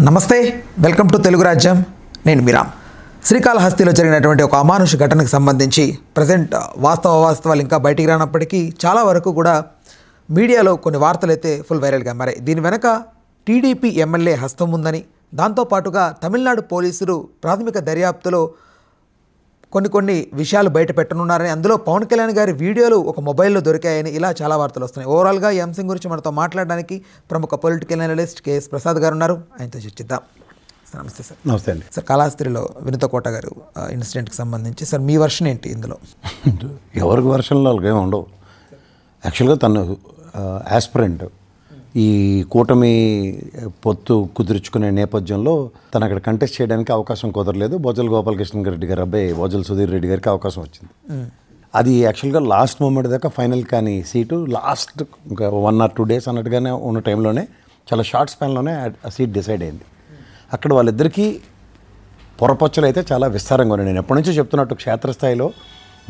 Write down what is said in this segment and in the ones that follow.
నమస్తే, welcome to Telugu రాజ్యం. నేను మీరామ్. శ్రీకాళహస్తిలో జరిగినటువంటి ఒక అమానుష ఘటనకు సంబంధించి ప్రజెంట్ వాస్తవాలు ఇంకా బయటికి రానప్పటికీ చాలా వరకు కూడా మీడియాలో కొన్ని వార్తలు అయితే ఫుల్ వైరల్గా మారాయి. దీని వెనక టీడీపీ ఎమ్మెల్యే హస్తం ఉందని, దాంతోపాటుగా తమిళనాడు పోలీసులు ప్రాథమిక దర్యాప్తులో కొన్ని విషయాలు బయట పెట్టనున్నారని, అందులో పవన్ కళ్యాణ్ గారి వీడియోలు ఒక మొబైల్లో దొరికాయని ఇలా చాలా వార్తలు వస్తున్నాయి. ఓవరాల్గా ఈ అంశం గురించి మనతో మాట్లాడడానికి ప్రముఖ పొలిటికల్ అనలిస్ట్ కేఎస్ ప్రసాద్ గారు ఉన్నారు. ఆయనతో చర్చిద్దాం. సార్ నమస్తే. సార్ నమస్తే అండి. సార్, కాళహస్తిలో వినుత కోట గారు ఇన్సిడెంట్కి సంబంధించి సార్ మీ వర్షన్ ఏంటి ఇందులో? ఎవరికి వర్షన్లో వాళ్ళకి ఏమి ఉండవు. యాక్చువల్గా తను యాస్పిరెంట్ ఈ కూటమి పొత్తు కుదుర్చుకునే నేపథ్యంలో తను అక్కడ కంటెస్ట్ చేయడానికి అవకాశం కుదరలేదు. బొజ్జల గోపాలకృష్ణ రెడ్డి గారు అబ్బాయి బొజ్జల సుధీర్ రెడ్డి గారికి అవకాశం వచ్చింది. అది యాక్చువల్గా లాస్ట్ మూమెంట్ దాకా ఫైనల్ కానీ సీటు లాస్ట్ ఇంకా 1 or 2 days అన్నట్టుగానే ఉన్న టైంలోనే చాలా షార్ట్ స్పాన్లోనే ఆ సీట్ డిసైడ్ అయింది. అక్కడ వాళ్ళిద్దరికీ పొరపచ్చులు అయితే చాలా విస్తారంగా ఉన్నాయి. నేను ఎప్పటి నుంచో చెప్తున్నట్టు క్షేత్రస్థాయిలో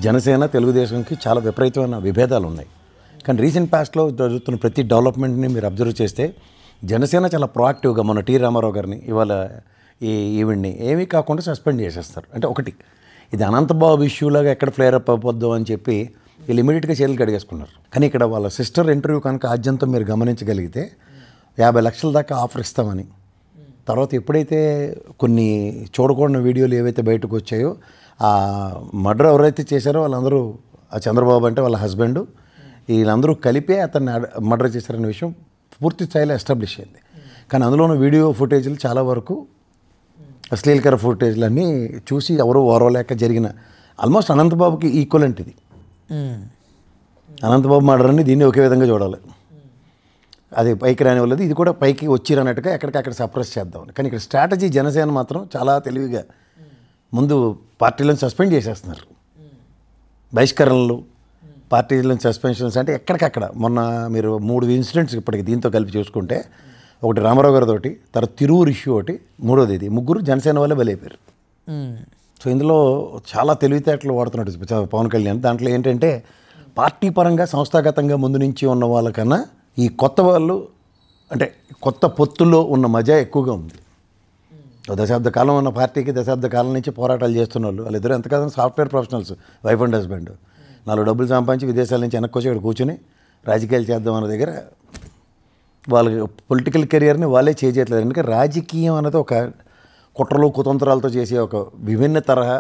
జనసేన తెలుగుదేశంకి చాలా విపరీతమైన విభేదాలు ఉన్నాయి. కానీ రీసెంట్ పాస్ట్లో జరుగుతున్న ప్రతి డెవలప్మెంట్ని మీరు అబ్జర్వ్ చేస్తే జనసేన చాలా ప్రొయాక్టివ్గా మన టీ రామారావు గారిని ఇవాళ ఈవిడ్ని ఏమీ కాకుండా సస్పెండ్ చేసేస్తారు. అంటే ఒకటి ఇది అనంతబాబు ఇష్యూలాగా ఎక్కడ ఫ్లేర్ అప్ అయిపోద్దు అని చెప్పి వీళ్ళు ఇమీడియట్గా చేతులు కడిగేసుకున్నారు. కానీ ఇక్కడ వాళ్ళ సిస్టర్ ఇంటర్వ్యూ కనుక ఆద్యంతో మీరు గమనించగలిగితే 50 లక్షల దాకా ఆఫర్ ఇస్తామని, తర్వాత ఎప్పుడైతే కొన్ని చూడకూడని వీడియోలు ఏవైతే బయటకు వచ్చాయో ఆ మర్డర్ ఎవరైతే చేశారో వాళ్ళందరూ ఆ చంద్రబాబు అంటే వాళ్ళ హస్బెండ్ వీళ్ళందరూ కలిపే అతన్ని మర్డర్ చేశారనే విషయం పూర్తి స్థాయిలో ఎస్టాబ్లిష్ అయింది. కానీ అందులోని వీడియో ఫుటేజ్లు చాలా వరకు అశ్లీలకర ఫుటేజ్లన్నీ చూసి ఎవరు ఓరవలేక జరిగిన ఆల్మోస్ట్ అనంతబాబుకి ఈక్వలెంట్ ఇది. అనంతబాబు మర్డర్ అని దీన్ని ఒకే విధంగా చూడాలి. అది పైకి రాని వాళ్ళది, ఇది కూడా పైకి వచ్చిరన్నట్టుగా ఎక్కడికక్కడ సప్రెస్ చేద్దామని. కానీ ఇక్కడ స్ట్రాటజీ జనసేన మాత్రం చాలా తెలివిగా ముందు పార్టీలను సస్పెండ్ చేసేస్తున్నారు. బహిష్కరణలు, పార్టీలను సస్పెన్షన్స్ అంటే ఎక్కడికక్కడ. మొన్న మీరు 3 ఇన్సిడెంట్స్ ఇప్పటికి దీంతో కలిపి చూసుకుంటే, ఒకటి రామారావు గారితోటి, తర్వాత తిరువురు ఇష్యూ ఒకటి, మూడోది ఇది, ముగ్గురు జనసేన వాళ్ళే బలైపోయారు. సో ఇందులో చాలా తెలివితేటలు వాడుతున్నట్టు పవన్ కళ్యాణ్. దాంట్లో ఏంటంటే పార్టీ పరంగా సంస్థాగతంగా ముందు నుంచి ఉన్న వాళ్ళకన్నా ఈ కొత్త వాళ్ళు అంటే కొత్త పొత్తుల్లో ఉన్న మజా ఎక్కువగా ఉంది. దశాబ్ద కాలం ఉన్న పార్టీకి దశాబ్ద కాలం నుంచి పోరాటాలు చేస్తున్న వాళ్ళిద్దరూ ఎంతకాలం software professionals, wife and husband. 4 డబ్బులు సంపాదించి విదేశాల నుంచి వెనక్కి వచ్చి ఇక్కడ కూర్చొని రాజకీయాలు చేద్దాం అన్న దగ్గర వాళ్ళ పొలిటికల్ కెరియర్ని వాళ్ళే చేయట్లేదు. ఎందుకంటే రాజకీయం అనేది ఒక కుట్రలు కుతంత్రాలతో చేసే ఒక విభిన్న తరహా,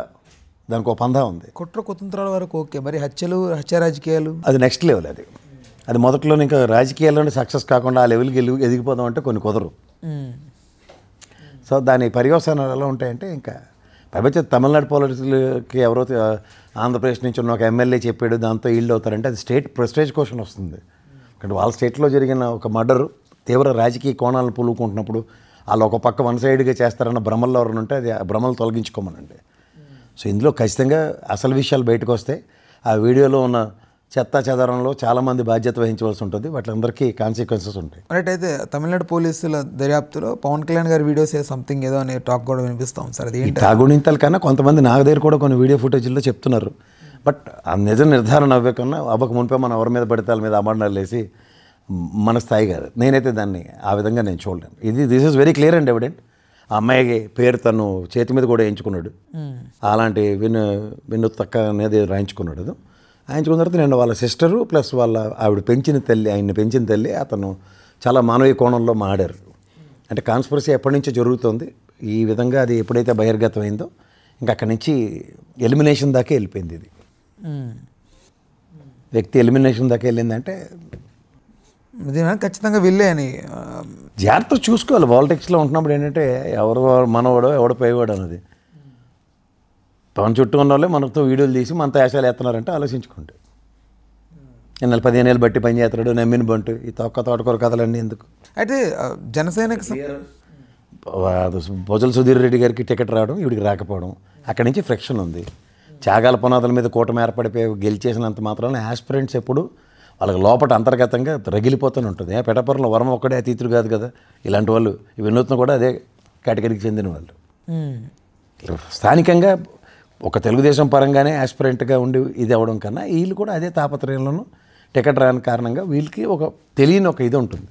దానికి ఒక పందా ఉంది. కుట్ర కుతంత్రాల వరకు ఓకే, మరి హత్య రాజకీయాలు అది నెక్స్ట్ లెవెల్. అది మొదట్లో ఇంకా రాజకీయాల్లోనే సక్సెస్ కాకుండా ఆ లెవెల్కి ఎదిగిపోదాం అంటే కొన్ని కుదరు. సో దాని పర్యవసానాలు ఎలా ఉంటాయంటే, ఇంకా పైపచ్చ తమిళనాడు పాలిటిక్స్కి ఎవరో ఆంధ్రప్రదేశ్ నుంచి ఉన్న ఒక ఎమ్మెల్యే చెప్పాడు దాంతో ఈల్డ్ అవుతారంటే అది స్టేట్ ప్రెస్టేజ్ క్వశ్చన్ వస్తుంది. అంటే వాళ్ళ స్టేట్లో జరిగిన ఒక మర్డర్ తీవ్ర రాజకీయ కోణాలను పులుకుంటున్నప్పుడు వాళ్ళు ఒక పక్క వన్ సైడ్గా చేస్తారన్న భ్రమల్లో ఎవరైనా ఉంటే అది ఆ భ్రమలు తొలగించుకోమనండి. సో ఇందులో ఖచ్చితంగా అసలు విషయాలు బయటకు వస్తే ఆ వీడియోలో ఉన్న చెత్తా చెదారంలో చాలామంది బాధ్యత వహించవలసి ఉంటుంది. వాటిలందరికీ కాన్సిక్వెన్సెస్ ఉంటాయి. రైట్. అయితే తమిళనాడు పోలీసుల దర్యాప్తులో పవన్ కళ్యాణ్ గారి వీడియోస్ సంథింగ్ ఏదో అనే టాక్ కూడా వినిపిస్తాం సార్. అది తాగుడింతల కన్నా కొంతమంది నా దగ్గర కూడా కొన్ని వీడియో ఫుటేజ్లో చెప్తున్నారు. బట్ ఆ నిజ నిర్ధారణ అవ్వక మునిపే మనం ఎవరి మీద పడితే వాళ్ళ మీద అమాండాలు వేసి మన స్థాయి కాదు. నేనైతే దాన్ని ఆ విధంగా నేను చూడలేను. This is very clear and evident. ఆ అమ్మాయి పేరు తను చేతి మీద కూడా వేయించుకున్నాడు. అలాంటి వినూత్క అనేది రాయించుకున్నాడు. రాయించుకున్న తర్వాత నేను వాళ్ళ సిస్టరు ప్లస్ వాళ్ళ ఆవిడ ఆయన్ని పెంచిన తల్లి అతను చాలా మానవీయ కోణంలో మాడారు. అంటే కాన్స్పిరసీ ఎప్పటి నుంచో జరుగుతుంది. ఈ విధంగా అది ఎప్పుడైతే బహిర్గతం అయిందో ఇంకా అక్కడి నుంచి ఎలిమినేషన్ దాకా వెళ్ళిపోయింది. ఇది వ్యక్తి ఎలిమినేషన్ దాకా వెళ్ళిందంటే ఖచ్చితంగా వెళ్ళే అని జాగ్రత్త చూసుకోవాలి. పాలిటిక్స్లో ఉంటున్నప్పుడు ఏంటంటే ఎవరు మనవాడో ఎవడు పైవాడు అన్నది. పవన్ చుట్టూ ఉన్న వాళ్ళే మనతో వీడియోలు తీసి మనతో వేషాలు వేస్తున్నారంటే ఆలోచించుకుంటే 15 ఏళ్ళు బట్టి పని చేస్తున్నాడు నమ్మిన బంటు ఈ తోటకూర కథలన్నీ ఎందుకు. అయితే జనసేనకి బొజ్జల సుధీర్ రెడ్డి గారికి టికెట్ రావడం, ఈవిడికి రాకపోవడం, అక్కడి నుంచి ఫ్రిక్షన్ ఉంది. త్యాగాల పునాదుల మీద కూటమి ఏర్పడిపోయి గెలిచేసినంత మాత్రాన యాస్పిరెంట్స్ ఎప్పుడు వాళ్ళకి లోపల అంతర్గతంగా రగిలిపోతూనే ఉంటుంది. పిఠాపురంలో వరం ఒక్కడే అతీతుడు కాదు కదా. ఇలాంటి వాళ్ళు వినూత్న కూడా అదే కేటగిరీకి చెందిన వాళ్ళు. స్థానికంగా ఒక తెలుగుదేశం పరంగానే యాస్పిరెంట్గా ఉండి ఇది అవ్వడం కన్నా వీళ్ళు కూడా అదే తాపత్రయంలోనూ టికెట్ రాని కారణంగా వీళ్ళకి ఒక తెలియని ఒక ఇది ఉంటుంది.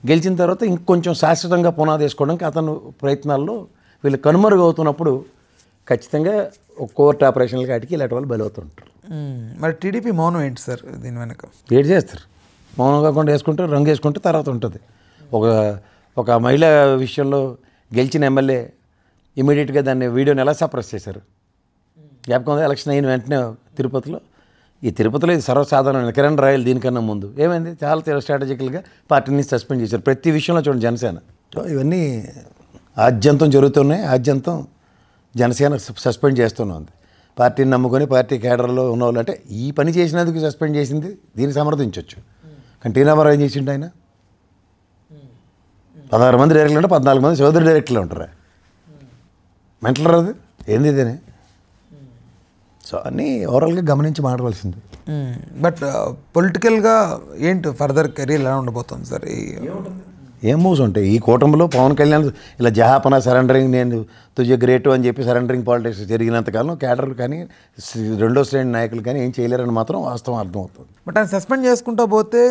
గెలిచిన తర్వాత ఇంకొంచెం శాశ్వతంగా పునాది వేసుకోవడానికి అతను ప్రయత్నాల్లో వీళ్ళు కనుమరుగవుతున్నప్పుడు ఖచ్చితంగా ఒక కోర్టు ఆపరేషన్లకి వాటికి ఇలాంటి వాళ్ళు బలవుతుంటారు. మరి టీడీపీ మౌనం ఏంటి సార్ దీని వెనక? ఏడు చేస్తారు, మౌనం కాకుండా వేసుకుంటే రంగు వేసుకుంటే తర్వాత ఉంటుంది. ఒక మహిళ విషయంలో గెలిచిన ఎమ్మెల్యే ఇమీడియట్గా దాన్ని వీడియోని ఎలా సప్రెస్ చేశారు? జ్ఞాపకం ఉంది, ఎలక్షన్ అయిన వెంటనే తిరుపతిలో ఇది సర్వసాధారణ కిరణ్ రాయల్ దీనికన్నా ముందు ఏమైంది, చాలా స్ట్రాటజికల్గా పార్టీని సస్పెండ్ చేశారు. ప్రతి విషయంలో చూడండి జనసేన. ఇవన్నీ ఆద్యంతం జరుగుతున్నాయి. ఆద్యంతం జనసేన సస్పెండ్ చేస్తున్నది. పార్టీని నమ్ముకొని పార్టీ కేడర్లో ఉన్న వాళ్ళు అంటే ఈ పని చేసినందుకు సస్పెండ్ చేసింది, దీన్ని సమర్థించవచ్చు. కానీ టీనామరావు ఏం చేసిండు? ఆయన 16 మంది డైరెక్టర్లు అంటే 14 మంది సోదరు డైరెక్టర్లు ఉంటారు. మెంటల్ రాదు ఏంది ఇదేనే. సో అన్నీ ఓవరాల్గా గమనించి మాట్లాడాల్సింది. బట్ పొలిటికల్గా ఏంటి ఫర్దర్ కెరీర్ ఎలా ఉండబోతుంది సార్? ఏం మూవ్స్ ఉంటాయి ఈ కూటమిలో? పవన్ కళ్యాణ్ ఇలా జహాపన సరెండరింగ్, నేను తుజ గ్రేటు అని చెప్పి సరెండరింగ్ పాలిటిక్స్ జరిగినంతకాలం కేడర్ కానీ రెండో శ్రేణి నాయకులు కానీ ఏం చేయలేరని మాత్రం వాస్తవం అర్థమవుతుంది. బట్ ఆయన సస్పెండ్ చేసుకుంటా పోతే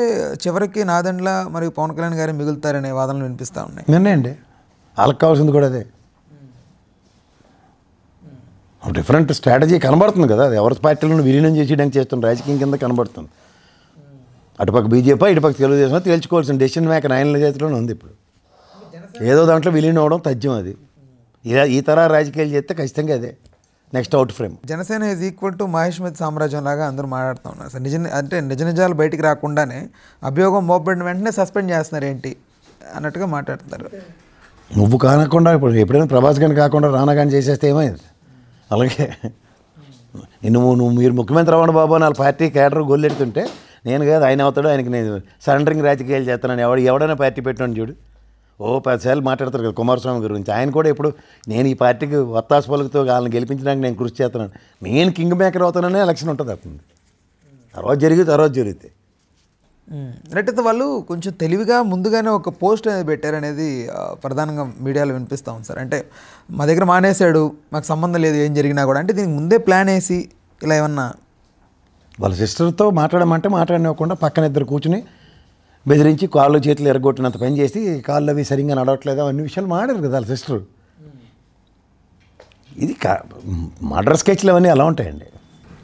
చివరికి నాదెండ్ల మరియు పవన్ కళ్యాణ్ గారు మిగులుతారనే వాదనలు వినిపిస్తూ ఉన్నాయి. నిన్నే అండి వాళ్ళకి కావాల్సింది కూడా అదే. డిఫరెంట్ స్ట్రాటజీ కనబడుతుంది కదా, అది ఎవరి పార్టీలను విలీనం చేసేయడానికి చేస్తున్న రాజకీయం కింద కనబడుతుంది. అటుపక్క బీజేపీ, ఇటుపక్క తెలుగుదేశం తేల్చుకోవాల్సిన డెసిషన్ మేకర్ ఆయన చేతిలోనే ఉంది. ఇప్పుడు ఏదో దాంట్లో విలీనం అవడం తథ్యం. అది ఈ తర రాజకీయాలు చేస్తే ఖచ్చితంగా అదే next out frame. Janasena is equal to Maheshmati సామ్రాజ్యం లాగా అందరూ మాట్లాడుతూ ఉన్నారు సార్. నిజ నిజాలు బయటికి రాకుండానే అభియోగం మోపబడిన వెంటనే సస్పెండ్ చేస్తున్నారు ఏంటి అన్నట్టుగా మాట్లాడుతున్నారు. నువ్వు కానకుండా ఇప్పుడు ఎప్పుడైనా ప్రభాస్ గారిని కాకుండా రానా కానీ చేసేస్తే ఏమైంది? అలాగే మీరు ముఖ్యమంత్రి అవ్వండి బాబు అని వాళ్ళ పార్టీ కేడర్ గొల్లెడుతుంటే నేను కాదు ఆయన అవుతాడు, ఆయనకి నేను సరెండరింగ్ రాజకీయాలు చేస్తానని ఎవడైనా పార్టీ పెట్టాను చూడు. 10 సార్లు మాట్లాడతారు కదా కుమారస్వామి గురించి. ఆయన కూడా ఇప్పుడు నేను ఈ పార్టీకి వత్తాసు పలుకుతో వాళ్ళని గెలిపించడానికి నేను కృషి చేస్తున్నాను, నేను కింగ్ మేకర్ అవుతాననే ఎలక్షన్ ఉంటుంది. అప్పుడు తర్వాత జరుగుతాయి. అయితే వాళ్ళు కొంచెం తెలివిగా ముందుగానే ఒక పోస్ట్ అనేది పెట్టారనేది ప్రధానంగా మీడియాలో వినిపిస్తూ ఉంది సార్. అంటే మా దగ్గర మానేశాడు, మాకు సంబంధం లేదు ఏం జరిగినా కూడా, అంటే దీనికి ముందే ప్లాన్ వేసి ఇలా ఏమన్నా వాళ్ళ సిస్టర్తో మాట్లాడమంటే మాట్లాడనివ్వకుండా పక్కన ఇద్దరు కూర్చుని బెదిరించి కాళ్ళు చేతులు ఎరగొట్టినంత పని చేసి కాళ్ళు అవి సరిగ్గా నడవట్లేదు అన్ని విషయాలు మాడారు కదా వాళ్ళ సిస్టర్. ఇది మర్డర్ స్కెచ్లు అవన్నీ అలా ఉంటాయండి.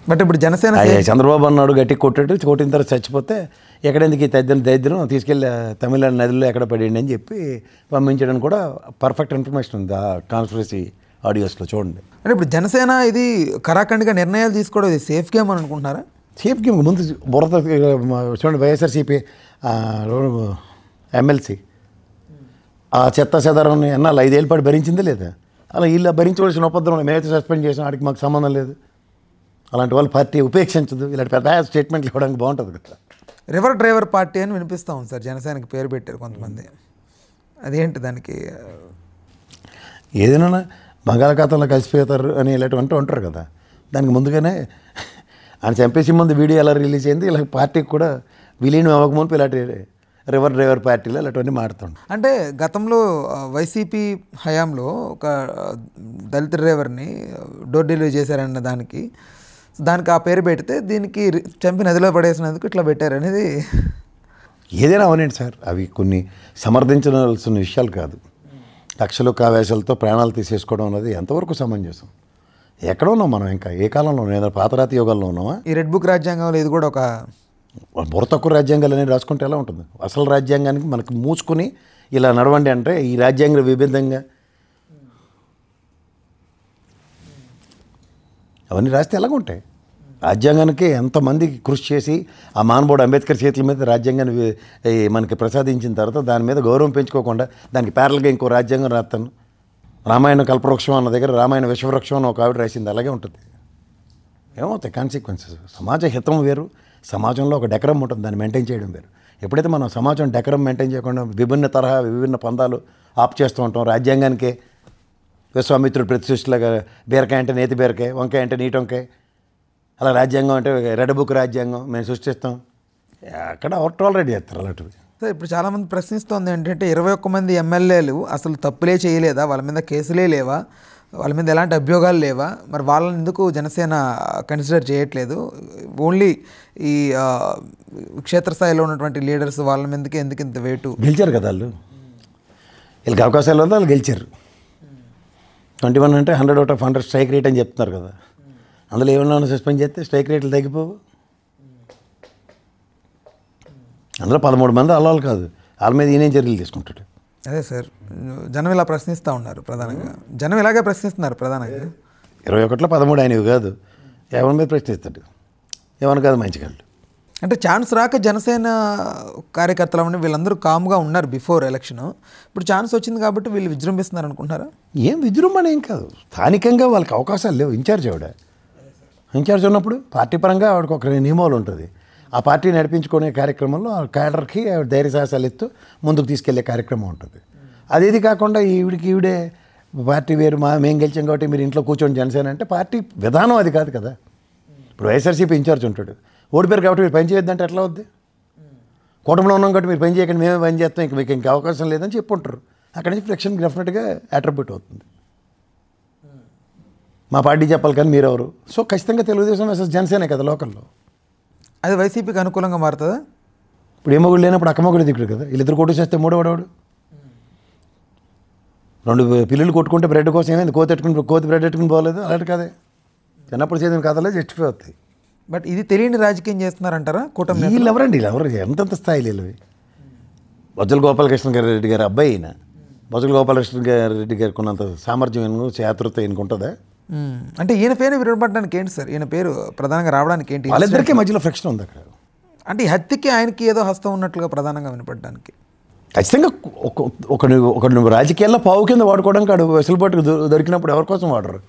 బట్ ఇప్పుడు జనసేన చంద్రబాబు అన్నాడు గట్టి కొట్టిన తర్వాత చచ్చిపోతే ఎక్కడెందుకు ఈ దరిద్రం తీసుకెళ్ళి తమిళనాడు నదిలో ఎక్కడ పడేయండి అని చెప్పి పంపించడం కూడా పర్ఫెక్ట్ ఇన్ఫర్మేషన్ ఉంది ఆ కాన్స్పిరసీ ఆడియోస్లో చూడండి. అంటే ఇప్పుడు జనసేన ఇది కరాఖండిగా నిర్ణయాలు తీసుకోవడం ఇది సేఫ్ గేమ్ అని అనుకుంటున్నారా? సేఫ్ గేమ్ ముందు బురద చూడండి. వైఎస్ఆర్సీపీ ఎమ్మెల్సీ ఆ చెత్త చెదారాన్ని ఎన్నాళ్ళు 5 ఏళ్ళ పాటు భరించిందే లేదా? అలా వీళ్ళు భరించవలసిన ఉపద్రవం మేమైతే సస్పెండ్ చేసాం, వాడికి మాకు సంబంధం లేదు. అలాంటి వాళ్ళు పార్టీ ఉపేక్షించదు. ఇలాంటి పెద్ద స్టేట్మెంట్లు ఇవ్వడానికి బాగుంటుంది కదా. రివర్ డ్రైవర్ పార్టీ అని వినిపిస్తూ ఉంది సార్. జనసేనకి పేరు పెట్టారు కొంతమంది, అదేంటి దానికి? ఏదైనా బంగాళాఖాతంలో కలిసిపోతారు అని ఇలాంటివంటూ ఉంటారు కదా. దానికి ముందుగానే ఆయన చంపేసి ముందు వీడియో ఎలా రిలీజ్ అయింది, ఇలా పార్టీకి కూడా విలీనం అవ్వకముందు ఇలాంటి రివర్ డ్రైవర్ పార్టీలో ఇలాంటివన్నీ మాడుతుంటాం. అంటే గతంలో వైసీపీ హయాంలో ఒక దళిత డ్రైవర్ని డోర్ డెలివరీ చేశారన్న దానికి ఆ పేరు పెడితే దీనికి చంపి నదిలో పడేసినందుకు ఇట్లా పెట్టారు అనేది. ఏదైనా అవనండి సార్, అవి కొన్ని సమర్థించాల్సిన విషయాలు కాదు. కక్షలు కావేశాలతో ప్రాణాలు తీసేసుకోవడం అనేది ఎంతవరకు సమంజసం? ఎక్కడ ఉన్నాం మనం? ఇంకా ఏ కాలంలో ఉన్నాం? పాతరాతి యుగాల్లో ఉన్నామా? ఈ రెడ్ బుక్ రాజ్యాంగంలో ఇది కూడా ఒక బుర్ర తక్కువ రాజ్యాంగాలు అనేది రాసుకుంటే ఎలా ఉంటుంది? అసలు రాజ్యాంగానికి మనకు మూసుకుని ఇలా నడవండి అంటే ఈ రాజ్యాంగ విభిన్నంగా అవన్నీ రాస్తే ఎలాగుంటాయి? రాజ్యాంగానికి ఎంతమంది కృషి చేసి ఆ మహానుభావుడు అంబేద్కర్ చేతుల మీద రాజ్యాంగాన్ని మనకి ప్రసాదించిన తర్వాత దాని మీద గౌరవం పెంచుకోకుండా దానికి ప్యారల్గా ఇంకో రాజ్యాంగం రాస్తాను. రామాయణ కల్పవృక్షం అన్న దగ్గర రామాయణ విశ్వవృక్షం అని ఒక ఆవిడ రాసింది, అలాగే ఉంటుంది. ఏమవుతాయి కాన్సిక్వెన్సెస్? సమాజ హితం వేరు, సమాజంలో ఒక డెకరం ఉంటుంది, దాన్ని మెయింటైన్ చేయడం వేరు. ఎప్పుడైతే మనం సమాజం డెకరం మెయింటైన్ చేయకుండా విభిన్న పందాలు ఆప్ చేస్తూ ఉంటాం, రాజ్యాంగానికే విశ్వామిత్రుడు ప్రతిష్ఠలాగా బీరకాయ అంటే నేతి బీరకాయ, వంకాయ అంటే నీటి వంకాయ, అలా రాజ్యాంగం అంటే రెడ్ బుక్ రాజ్యాంగం మేము సృష్టిస్తాం. అక్కడ అవుట్ ఆల్రెడీ చేస్తారు అలాంటివి. సార్ ఇప్పుడు చాలామంది ప్రశ్నిస్తోంది ఏంటంటే 21 మంది ఎమ్మెల్యేలు అసలు తప్పులే చేయలేదా, వాళ్ళ మీద కేసులే లేవా, వాళ్ళ మీద ఎలాంటి అభియోగాలు లేవా? మరి వాళ్ళని ఎందుకు జనసేన కన్సిడర్ చేయట్లేదు? ఓన్లీ ఈ క్షేత్రస్థాయిలో ఉన్నటువంటి లీడర్స్ వాళ్ళ మీదకి ఎందుకు ఇంత వెయిట్? గెలిచారు కదా వాళ్ళు, వీళ్ళకి అవకాశాలు వల్ల వాళ్ళు గెలిచారు. 21 అంటే 100/100 స్ట్రైక్ రేట్ అని చెప్తున్నారు కదా, అందులో ఏమన్నా సస్పెండ్ చేస్తే స్ట్రైక్ రేట్లు తగ్గిపోవు. అందులో 13 మంది అల్లాలు కాదు, వాళ్ళ మీద ఈయనేం చర్యలు తీసుకుంటాడు? అదే సార్, జనం ఇలా ప్రశ్నిస్తూ ఉన్నారు ప్రధానంగా. జనం ఇలాగే ప్రశ్నిస్తున్నారు ప్రధానంగా. 21లో 13 ఆయనవి కాదు, ఎవరి మీద ప్రశ్నిస్తాడు? ఎవరు కాదు మంచిగాళ్ళు. అంటే ఛాన్స్ రాక జనసేన కార్యకర్తలు వీళ్ళందరూ కామ్గా ఉన్నారు బిఫోర్ ఎలక్షన్. ఇప్పుడు ఛాన్స్ వచ్చింది కాబట్టి వీళ్ళు విజృంభిస్తున్నారు అనుకుంటున్నారా? ఏం విజృంభణ ఏం కాదు, స్థానికంగా వాళ్ళకి అవకాశాలు లేవు. ఇన్ఛార్జ్ ఇన్ఛార్జ్ ఉన్నప్పుడు పార్టీ పరంగా ఆవిడకి ఒక నియమాలు ఉంటుంది. ఆ పార్టీ నడిపించుకునే కార్యక్రమంలో ఆ క్యాడర్కి ధైర్య సాహసాలు ఎత్తు ముందుకు తీసుకెళ్లే కార్యక్రమం ఉంటుంది. అదేది కాకుండా ఈవిడే పార్టీ వేరు, మేము గెలిచాం కాబట్టి మీరు ఇంట్లో కూర్చొని జనసేన అంటే పార్టీ విధానం అది కాదు కదా. ఇప్పుడు వైఎస్ఆర్సీపీ ఇన్ఛార్జ్ ఉంటాడు, ఓడిపోయారు కాబట్టి మీరు పని చేయొద్దంటే ఎట్లా అవుద్ది? కూటమిలో ఉన్నాం కాబట్టి మీరు పని చేయకండి, మేమే పని చేస్తాం, మీకు ఇంకా అవకాశం లేదని చెప్పుంటారు. అక్కడి నుంచి ఫ్రిక్షన్ డెఫినెట్గా అట్రిబ్యూట్ అవుతుంది. మా పార్టీ చెప్పాలి కానీ మీరెవరు? సో ఖచ్చితంగా తెలుగుదేశం వర్సెస్ జనసేనే కదా లోకల్లో. అది వైసీపీకి అనుకూలంగా మారుతుందా? ఇప్పుడు ఏమొగుడు లేనప్పుడు అక్కమొగుడు దిగుడు కదా, వీళ్ళిద్దరు కొట్టు చేస్తే మూడోవాడు. 2 పిల్లలు కొట్టుకుంటే బ్రెడ్ కోసం ఏమైంది? కోతి బ్రెడ్ పెట్టుకుని పోలేదు, అలాంటి కదే చిన్నప్పుడు చదివిన కథలే జస్టిఫై అవుతాయి. బట్ ఇది తెలియని రాజకీయం చేస్తున్నారంటారా కూటమి? వీళ్ళు ఎవరండి, వీళ్ళు ఎంతంత స్థాయిలు వీళ్ళవి. బొజ్జల గోపాలకృష్ణ రెడ్డి గారి అబ్బాయి అయినా బొజ్జల గోపాలకృష్ణ రెడ్డి గారికి ఉన్నంత సామర్థ్యం చాతురత ఈయనకుంటుందా? అంటే ఈయన పేరు వినపడడానికి ఏంటి సార్? ఈయన పేరు ప్రధానంగా రావడానికి ఏంటి? వాళ్ళిద్దరికీ మధ్యలో ఫ్రిక్షన్ ఉంది అక్కడ. అంటే ఈ హత్యకి ఆయనకి ఏదో హస్తం ఉన్నట్లుగా ప్రధానంగా వినపడడానికి ఖచ్చితంగా ఒక రాజకీయాల్లో పావు కింద వాడుకోవడానికి వాడు వెసులుబాటు దొరికినప్పుడు ఎవరి కోసం వాడరు?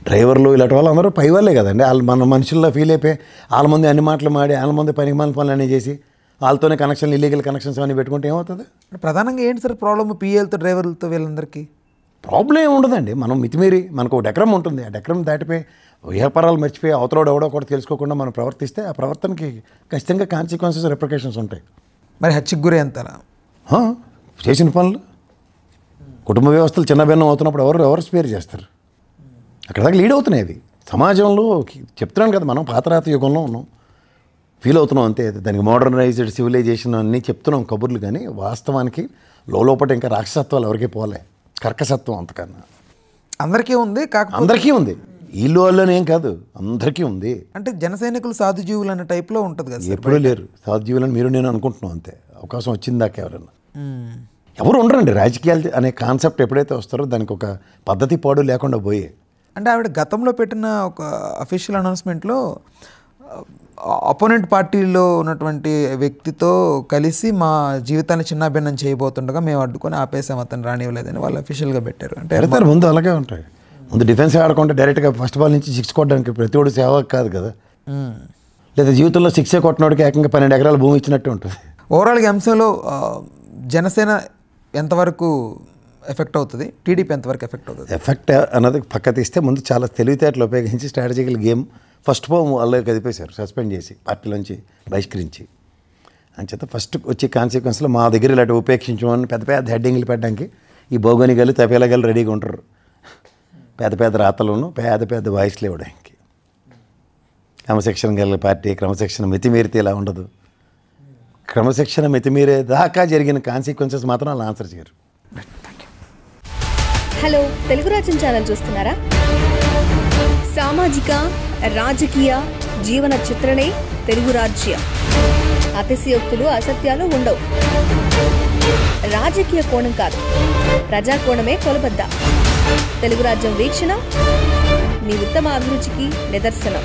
డ్రైవర్లు ఇలాంటి వాళ్ళు అందరూ పై వాళ్ళే కదండి. వాళ్ళు మన మనుషుల్లో ఫీల్ అయిపోయి వాళ్ళ ముందు అన్ని మాటలు మాడి వాళ్ళ ముందు పనులు అన్నీ చేసి వాళ్ళతోనే కనెక్షన్లు ఇల్లీగల్ కనెక్షన్స్ అన్నీ పెట్టుకుంటే ఏమవుతుంది? ప్రధానంగా ఏంటి సార్ ప్రాబ్లమ్ పిఎల్తో డ్రైవర్లతో వీళ్ళందరికీ? ప్రాబ్లం ఏమి ఉండదండి. మనం మితిమీరి మనకు ఒక డెకరం ఉంటుంది, ఆ డెకరం దాటిపోయి వ్యాపారాలు మర్చిపోయి అవతలోడు ఎవడో కూడా తెలుసుకోకుండా మనం ప్రవర్తిస్తే ఆ ప్రవర్తనకి ఖచ్చితంగా కాన్సిక్వెన్సెస్ రిప్రికేషన్స్ ఉంటాయి. మరి హత్యకు గురి అంటారా? చేసిన పనులు కుటుంబ వ్యవస్థలు చిన్న భిన్నం అవుతున్నప్పుడు ఎవరు స్పేర్ చేస్తారు? అక్కడ దాకా లీడ్ అవుతున్నాయి. అది సమాజంలో చెప్తున్నాను కదా, మనం పాతరాత యుగంలో ఉన్నాం, ఫీల్ అవుతున్నాం అంతే. దానికి మోడర్నైజ్డ్ సివిలైజేషన్ అన్నీ చెప్తున్నాం కబుర్లు, కానీ వాస్తవానికి లోపల ఇంకా రాక్షసత్వాలు ఎవరికీ పోలే, కర్కసత్వం అంతకన్నా అందరికీ ఉంది. అందరికీ ఉంది, వీళ్ళు వాళ్ళని ఏం కాదు, అందరికీ ఉంది. అంటే జన సైనికులు సాధుజీవులు అనే టైప్లో ఉంటుంది కదా. ఎప్పుడూ లేరు సాధుజీవులని మీరు నేను అనుకుంటున్నాం అంతే. అవకాశం వచ్చింది దాకా ఎవరన్నా ఎవరు ఉండరండి. రాజకీయాలు అనే కాన్సెప్ట్ ఎప్పుడైతే వస్తారో దానికి ఒక పద్ధతి పాడు లేకుండా పోయే. అంటే ఆవిడ గతంలో పెట్టిన ఒక అఫీషియల్ అనౌన్స్మెంట్లో అపోనెంట్ పార్టీలో ఉన్నటువంటి వ్యక్తితో కలిసి మా జీవితాన్ని చిన్నాభిన్నం చేయబోతుండగా మేము అడ్డుకొని ఆపేసాం, అతను రానివ్వలేదని వాళ్ళు అఫీషియల్గా పెట్టారు. అంటే పెడతారు ముందు, అలాగే ఉంటాయి. ముందు డిఫెన్స్ ఆడకుండా డైరెక్ట్గా ఫస్ట్ బాల్ నుంచి 6 కొట్టడానికి ప్రతివాడు సేవ కాదు కదా. లేదా జీవితంలో 6 కొట్టినోడికి ఏకంగా 12 ఎకరాల భూమి ఇచ్చినట్టు ఉంటుంది. ఓవరాల్గా అంశంలో జనసేన ఎంతవరకు ఎఫెక్ట్ అవుతుంది, టీడీపీ ఎంతవరకు ఎఫెక్ట్ అవుతుంది? ఎఫెక్ట్ అన్నది పక్క తీస్తే ముందు చాలా తెలివితేటలు ఉపయోగించి స్ట్రాటజికల్ గేమ్ ఫస్ట్ వాళ్ళే కదిపేశారు, సస్పెండ్ చేసి పార్టీలోంచి బహిష్కరించి. అంచేత ఫస్ట్ వచ్చే కాన్సిక్వెన్స్లో మా దగ్గర ఇలాంటి ఉపేక్షించమని పెద్ద పెద్ద హెడ్డింగ్లు పెట్టడానికి ఈ భౌగోళికలు తపేలగాలు రెడీగా ఉంటారు. పెద్ద పెద్ద రాతలను పెద్ద వాయిస్లు ఇవ్వడానికి. క్రమశిక్షణ గల పార్టీ క్రమశిక్షణ మితిమీరితే ఇలా ఉండదు. క్రమశిక్షణ మితిమీరే దాకా జరిగిన కాన్సిక్వెన్సెస్ మాత్రం అలా ఆన్సర్ చేయరు. హలో, తెలుగు రాజ్యం ఛానల్ చూస్తున్నారా? సామాజిక రాజకీయ జీవన చిత్రణే తెలుగు రాజ్యం. అతిశయోక్తులు అసత్యాలు ఉండవు. రాజకీయ కోణం కాదు, ప్రజా కోణమే కొలబద్ద. తెలుగు రాజ్యం వీక్షణ మీ ఉత్తమ అభిరుచికి నిదర్శనం.